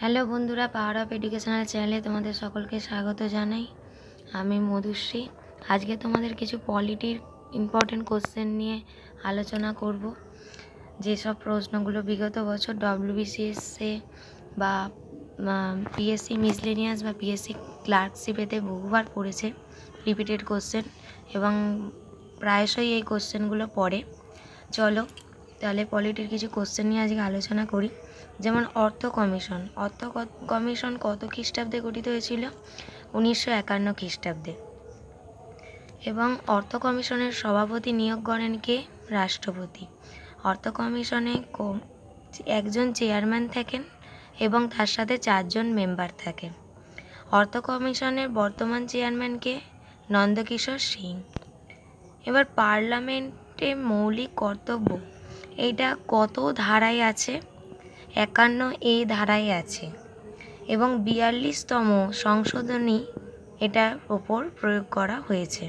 Hello বন্ধুরা, power of educational চ্যানেলে তোমাদের সকলকে স্বাগত জানাই। আমি মধুশ্রী। আজকে তোমাদের কিছু পলিটির ইম্পর্টেন্ট কোশ্চেন নিয়ে আলোচনা করব। যেসব প্রশ্নগুলো বিগত বছর ডব্লিউবিসিএসে বা পিএসসি মিসলেনিয়াস বা পিএসসি ক্লার্কশিপেতে বহুবার পড়েছে, রিপিটেড কোশ্চেন, এবং প্রায়শই এই কোশ্চেনগুলো পড়ে। চলো তাহলে পলিটির কিছু কোশ্চেন নিয়ে আজকে আলোচনা করি। যেমন অর্থ কমিশন কত খ্রিস্টাব্দে গঠিত হয়েছিল? 1951 খ্রিস্টাব্দে। এবং অর্থ কমিশনের সভাপতি নিয়োগ করেন কে? রাষ্ট্রপতি। অর্থ কমিশনে একজন চেয়ারম্যান থাকেন এবং তার সাথে 4 জন মেম্বার থাকেন। অর্থ কমিশনের বর্তমান চেয়ারম্যান কে? নন্দকিশোর সিং। এবার পার্লামেন্টে মৌলিক কর্তব্য, এইটা কত ধারায় আছে? 51A ধারায় আছে এবং 42তম সংশোধনী এটার ওপর প্রয়োগ করা হয়েছে।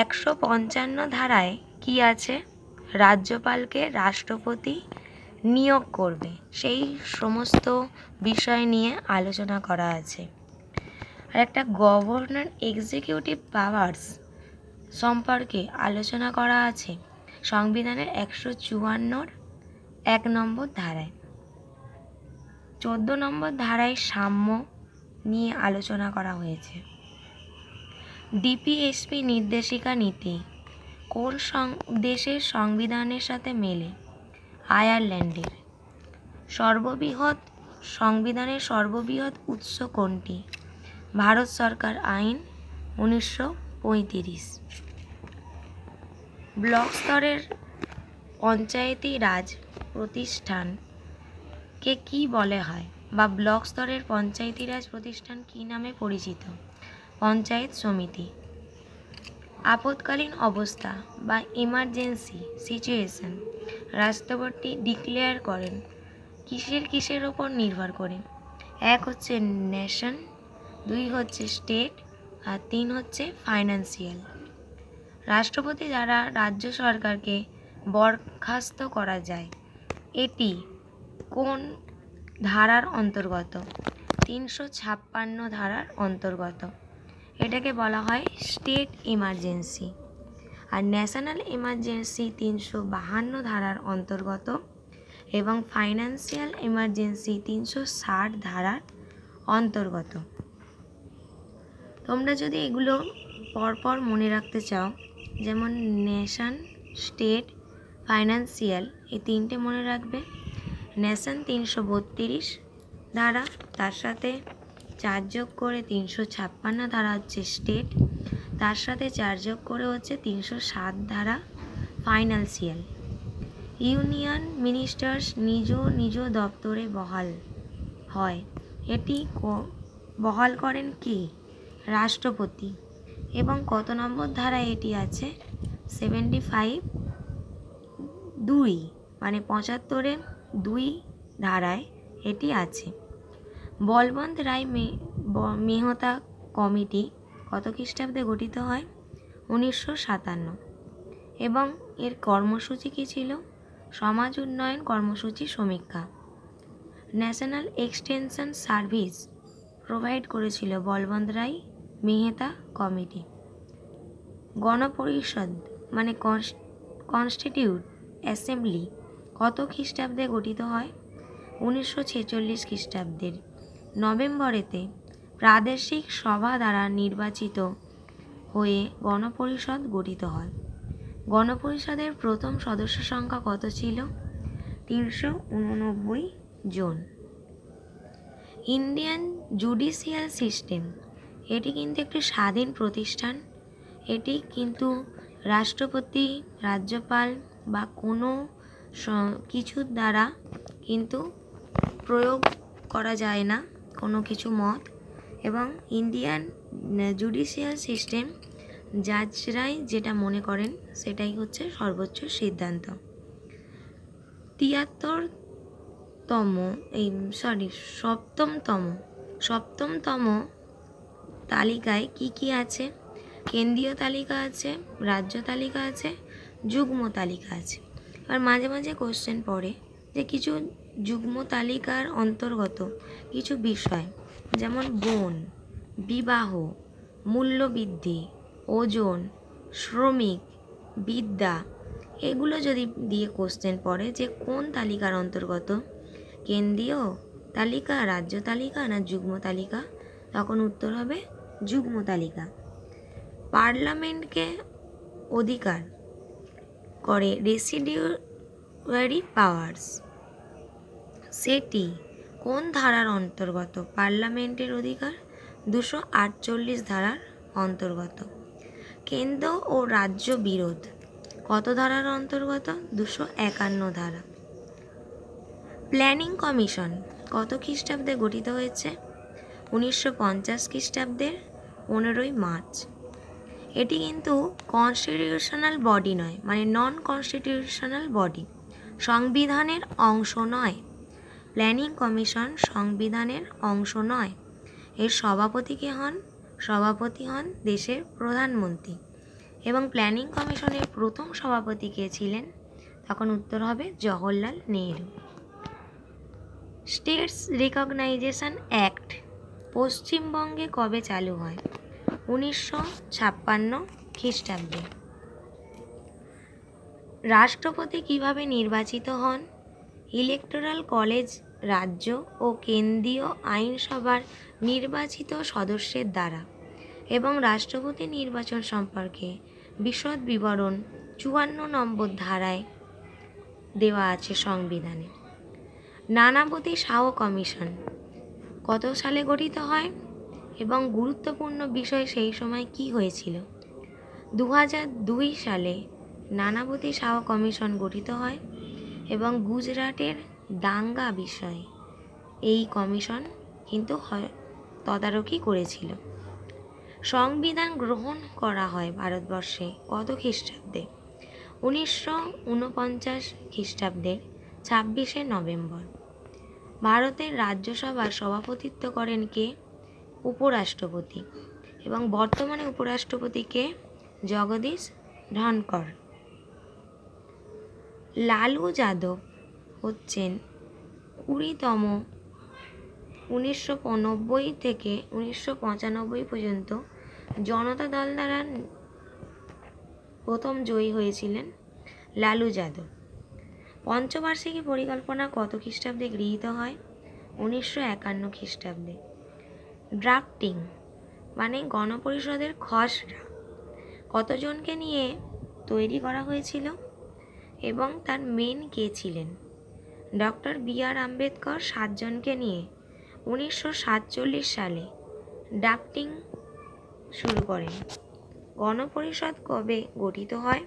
155 ধারায় কি আছে? রাজ্যপালকে রাষ্ট্রপতি নিয়োগ করবে, সেই সমস্ত বিষয় নিয়ে আলোচনা করা আছে। আর একটা গভর্নর এক্সিকিউটিভ পাওয়ার্স সম্পর্কে আলোচনা করা আছে সংবিধানের 154 1 নম্বর ধারায়। 14 নম্বর ধারায় সাম্য নিয়ে আলোচনা করা হয়েছে। ডিপিএসপি নির্দেশিকা নীতি কোন দেশের সংবিধানের সাথে মেলে? আয়ারল্যান্ডের। সংবিধানের সর্ববৃহৎ উৎস কোনটি? ভারত সরকার আইন 1935। ব্লক স্তরের পঞ্চায়েতি রাজ প্রতিষ্ঠানকে কি বলা হয়, বা ব্লক স্তরের পঞ্চায়েতি রাজ প্রতিষ্ঠান কি নামে পরিচিত? পঞ্চায়েত সমিতি। আপৎকালীন অবস্থা বা ইমার্জেন্সি সিচুয়েশন রাষ্ট্রপতি ডিক্লেয়ার করেন কিসের ওপর নির্ভর করে? 1 হচ্ছে নেশন, 2 হচ্ছে স্টেট, আর 3 হচ্ছে ফাইন্যান্সিয়াল। রাষ্ট্রপতি দ্বারা রাজ্য সরকারকে বরখাস্ত করা যায়, এটি কোন ধারার অন্তর্গত? 356 ধারার অন্তর্গত। এটাকে বলা হয় স্টেট ইমার্জেন্সি। আর ন্যাশনাল ইমার্জেন্সি 352 ধারার অন্তর্গত এবং ফাইন্যান্সিয়াল ইমার্জেন্সি 360 ধারার অন্তর্গত। তোমরা যদি এগুলো পরপর মনে রাখতে চাও, যেমন নেশন, স্টেট, ফাইন্যান্সিয়াল, এই তিনটে মনে রাখবে। নেশন 332 ধারা, তার সাথে 4 যোগ করে 356 ধারা হচ্ছে স্টেট, তার সাথে 4 যোগ করে হচ্ছে 360 ধারা ফাইন্যান্সিয়াল। ইউনিয়ন মিনিস্টার্স নিজ দপ্তরে বহাল হয়, এটি বহাল করেন কি? রাষ্ট্রপতি। এবং কত নম্বর ধারায় এটি আছে? 75(2) মানে 75(2) ধারায় এটি আছে। বলবন্ত রায় মেহতা কমিটি কত খ্রিস্টাব্দে গঠিত হয়? 1957। এবং এর কর্মসূচি কী ছিল? সমাজ উন্নয়ন কর্মসূচি সমীক্ষা। ন্যাশনাল এক্সটেনশন সার্ভিস প্রোভাইড করেছিল বলবন্ত রায় মেহতা কমিটি। গণপরিষদ মানে কনস্টিটিউট অ্যাসেম্বলি কত খ্রিস্টাব্দে গঠিত হয়? 1946 খ্রিস্টাব্দের নভেম্বরেতে প্রাদেশিক সভা দ্বারা নির্বাচিত হয়ে গণপরিষদ গঠিত হয়। গণপরিষদের প্রথম সদস্য সংখ্যা কত ছিল? 389 জন। ইন্ডিয়ান জুডিশিয়াল সিস্টেম, এটি কিন্তু একটি স্বাধীন প্রতিষ্ঠান। এটি কিন্তু রাষ্ট্রপতি, রাজ্যপাল বা কোনো কিছুর দ্বারা কিন্তু প্রয়োগ করা যায় না কোনো কিছু মত। এবং ইন্ডিয়ান জুডিশিয়াল সিস্টেম জাজরাই যেটা মনে করেন সেটাই হচ্ছে সর্বোচ্চ সিদ্ধান্ত। 7তম তালিকায় কি আছে? কেন্দ্রীয় তালিকা আছে, রাজ্য তালিকা আছে, যুগ্ম তালিকা আছে। আর মাঝে মাঝে কোশ্চেন পড়ে যে কিছু যুগ্ম তালিকার অন্তর্গত কিছু বিষয়, যেমন বন, বিবাহ, মূল্যবৃদ্ধি, ওজন, শ্রমিক, বিদ্যা, এগুলো যদি দিয়ে কোশ্চেন পড়ে যে কোন তালিকার অন্তর্গত, কেন্দ্রীয় তালিকা, রাজ্য তালিকা না যুগ্ম তালিকা, তখন উত্তর হবে যুগ্ম তালিকা। পার্লামেন্টকে অধিকার করে রেসিডিউয়ারি পাওয়ার্স, সেটি কোন ধারার অন্তর্গত? পার্লামেন্টের অধিকার 248 ধারার অন্তর্গত। কেন্দ্র ও রাজ্য বিরোধ কত ধারার অন্তর্গত? 251 ধারা। প্ল্যানিং কমিশন কত খ্রিস্টাব্দে গঠিত হয়েছে? 1950 খ্রিস্টাব্দের 15ই মার্চ। এটি কিন্তু কনস্টিটিউশনাল বডি নয়, মানে নন কনস্টিটিউশনাল বডি, সংবিধানের অংশ নয়। প্ল্যানিং কমিশন সংবিধানের অংশ নয়। এর সভাপতি হন দেশের প্রধানমন্ত্রী। এবং প্ল্যানিং কমিশনের প্রথম সভাপতি কে ছিলেন? তখন উত্তর হবে Jawaharlal Nehru. States recognition act পশ্চিমবঙ্গে কবে চালু হয়? 1956 খ্রিস্টাব্দে। রাষ্ট্রপতি কিভাবে নির্বাচিত হন? ইলেকটোরাল কলেজ রাজ্য ও কেন্দ্রীয় আইনসভার নির্বাচিত সদস্যের দ্বারা। এবং রাষ্ট্রপতি নির্বাচন সম্পর্কে বিশদ বিবরণ 54 নম্বর ধারায় দেওয়া আছে সংবিধানে। নানাবতী শাহ কমিশন কত সালে গঠিত হয়? এবং গুরুত্বপূর্ণ বিষয় সেই সময় কি হয়েছিল? 2002 সালে নানাবতী শাহ কমিশন গঠিত হয় এবং গুজরাটের দাঙ্গা বিষয়ে এই কমিশন কিন্তু তদারকি করেছিল। সংবিধান গ্রহণ করা হয় ভারতবর্ষে কত খ্রিস্টাব্দে? 1949 খ্রিস্টাব্দের 26শে নভেম্বর। ভারতের রাজ্যসভার সভাপতিত্ব করেন কে? উপরাষ্ট্রপতি। এবং বর্তমানে উপরাষ্ট্রপতি কে? জগদীশ ধনকর। লালু যাদব হচ্ছেন 20তম 1990 থেকে 1995 পর্যন্ত জনতা দল দ্বারা প্রথম জয়ী হয়েছিলেন লালু যাদব। পঞ্চবার্ষিকী পরিকল্পনা কত খ্রিস্টাব্দে গৃহীত হয়? 1951 খ্রিস্টাব্দে। ড্রাফটিং মানে গণপরিষদের খসড়া কতজনকে নিয়ে তৈরি করা হয়েছিল এবং তার মেন কে ছিলেন? Doctor B.R.. আম্বেদকর 7 জনকে নিয়ে 1947 সালে ড্রাফটিং শুরু করেন। গণপরিষদ কবে গঠিত হয়?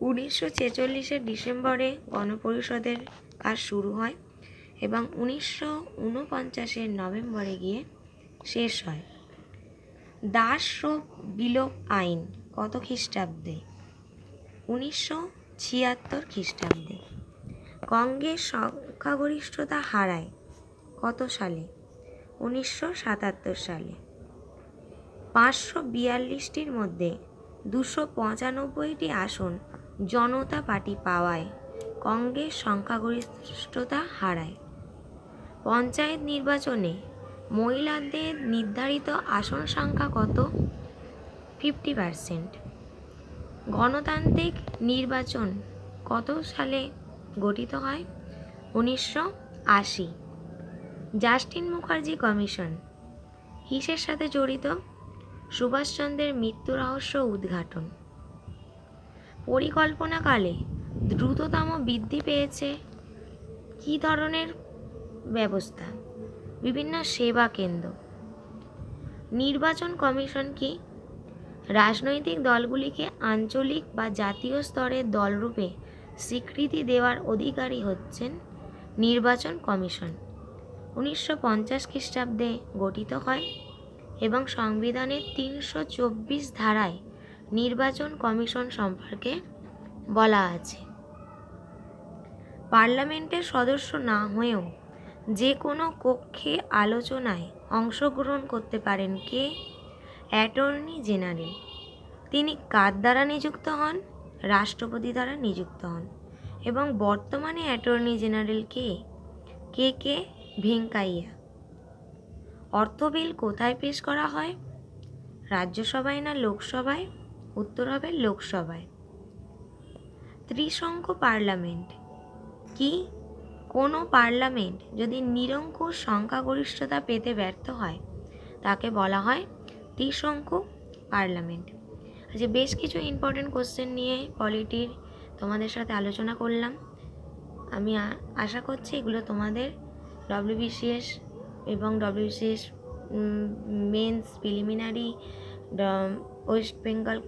1946 ডিসেম্বরে গণপরিষদের কাজ শুরু হয় এবং 1949 নভেম্বরে গিয়ে শেষ হয়। দাসত্ব বিলোপ আইন কত খ্রিস্টাব্দে? 1976 খ্রিস্টাব্দে। কংগ্রেস সংখ্যাগরিষ্ঠতা হারায় কত সালে? 1977 সালে। 542টির মধ্যে 295টি আসন জনতা পার্টি পাওয়ায় কংগ্রেস সংখ্যাগরিষ্ঠতা হারায়। পঞ্চায়েত নির্বাচনে মহিলাদের নির্ধারিত আসন সংখ্যা কত? 50%। গণতান্ত্রিক নির্বাচন কত সালে গঠিত হয়? 1980। জাস্টিন মুখার্জি কমিশন কিসের সাথে জড়িত? সুভাষচন্দ্রের মৃত্যু রহস্য উদ্ঘাটন। পরিকল্পনাকালে দ্রুততম বৃদ্ধি পেয়েছে কি ধরনের ব্যবস্থা? বিভিন্ন সেবা কেন্দ্র। নির্বাচন কমিশন কি? রাজনৈতিক দলগুলিকে আঞ্চলিক বা জাতীয় স্তরের দলরূপে স্বীকৃতি দেওয়ার অধিকারী হচ্ছেন নির্বাচন কমিশন। 1950 খ্রিস্টাব্দে গঠিত হয় এবং সংবিধানের 324 ধারায় নির্বাচন কমিশন সম্পর্কে বলা আছে। পার্লামেন্টের সদস্য না হয়েও যে কোনো কক্ষে আলোচনায় অংশগ্রহণ করতে পারেন কে? Attorney general. তিনি কার দ্বারা নিযুক্ত হন? রাষ্ট্রপতি দ্বারা নিযুক্ত হন। এবং বর্তমানে অ্যাটর্নি জেনারেল কে? কে ভেঙ্কাইয়া। অর্থ বিল কোথায় পেশ করা হয়? রাজ্যসভায় না লোকসভায়? উত্তর হবে লোকসভায়। ত্রিসংখ্য পার্লামেন্ট কি? কোনো পার্লামেন্ট যদি নিরঙ্কুশ সংখ্যাগরিষ্ঠতা পেতে ব্যর্থ হয় তাকে বলা হয় ত্রিসংখ্য পার্লামেন্ট। আচ্ছা, বেশ কিছু ইম্পর্টেন্ট কোশ্চেন নিয়ে পলিটির তোমাদের সাথে আলোচনা করলাম। আমি আশা করছি এগুলো তোমাদের WBCS এবং WBCS mains, preliminary, West Bengal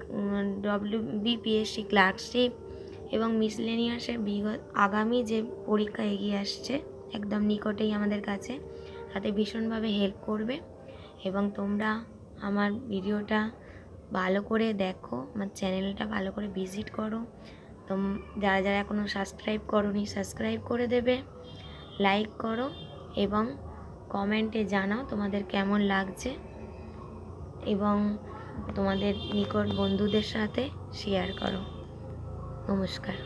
WBPSC clerkship এবং মিসলেনিয়াসের আগামী যে পরীক্ষা এগিয়ে আসছে একদম নিকটেই আমাদের কাছে, তাতে ভীষণভাবে হেল্প করবে। এবং তোমরা আমার ভিডিওটা ভালো করে দেখো, আমার চ্যানেলটা ভালো করে ভিজিট করো। যারা যারা এখনও সাবস্ক্রাইব করোনি সাবস্ক্রাইব করে দেবে, লাইক করো এবং কমেন্টে জানাও তোমাদের কেমন লাগছে এবং তোমাদের নিকট বন্ধুদের সাথে শেয়ার করো। নমস্কার।